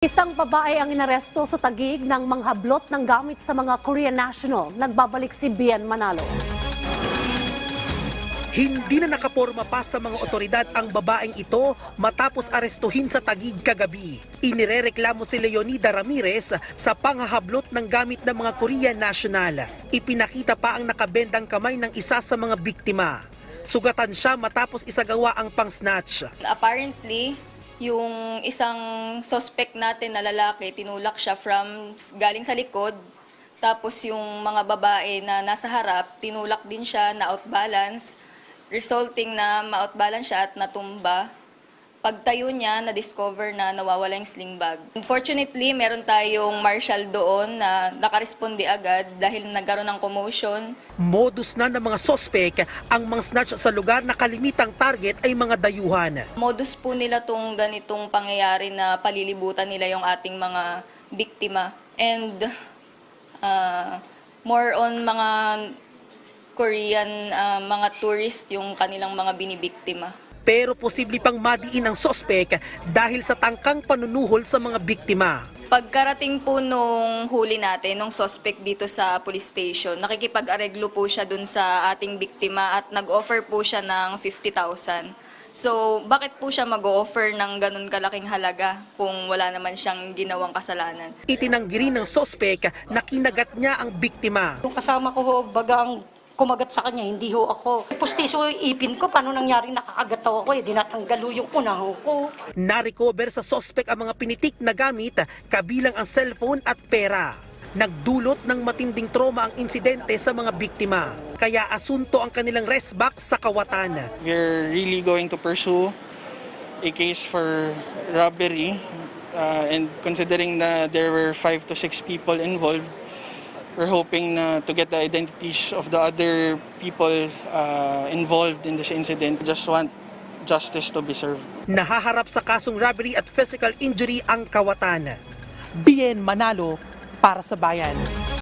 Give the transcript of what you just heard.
Isang babae ang inaresto sa Taguig ng manghablot ng gamit sa mga Korean national. Nagbabalik si Bien Manalo. Hindi na nakaporma pa sa mga otoridad ang babaeng ito matapos arestuhin sa Taguig kagabi. Inirereklamo si Leonida Ramirez sa panghahablot ng gamit ng mga Korean national. Ipinakita pa ang nakabendang kamay ng isa sa mga biktima. Sugatan siya matapos isagawa ang pang-snatch. Apparently, yung isang suspect natin na lalaki, tinulak siya galing sa likod. Tapos yung mga babae na nasa harap, tinulak din siya na outbalance, resulting na ma-outbalance siya at natumba. Pagtayo niya, na-discover na nawawala yung sling bag. Unfortunately, meron tayong marshal doon na nakaresponde agad dahil nagkaroon ng commotion. Modus na ng mga sospek ang mga snatch sa lugar na kalimitang target ay mga dayuhan. Modus po nila tong ganitong pangyayari na palilibutan nila yung ating mga biktima. And more on mga Korean mga tourist yung kanilang mga binibiktima. Pero posible pang madiin ang sospek dahil sa tangkang panunuhol sa mga biktima. Pagkarating po nung huli natin, nung suspect dito sa police station, nakikipag-areglo po siya dun sa ating biktima at nag-offer po siya ng 50,000. So, bakit po siya mag-o-offer ng ganun kalaking halaga kung wala naman siyang ginawang kasalanan? Itinanggi rin ng sospek na kinagat niya ang biktima. Yung kasama ko ho, bagang kumagat sa kanya, hindi ho ako. Pustiso yung ipin ko, paano nangyari nakakagat ako dinatanggal ho yung unahan ko. Na-recover sa sospek ang mga pinitik na gamit, kabilang ang cellphone at pera. Nagdulot ng matinding trauma ang insidente sa mga biktima. Kaya asunto ang kanilang resback sa kawatan. We're really going to pursue a case for robbery and considering that there were 5 to 6 people involved, we're hoping to get the identities of the other people involved in this incident. Just want justice to be served. Nahaharap sa kasong robbery at physical injury ang kawatan. Bien Manalo para sa bayan.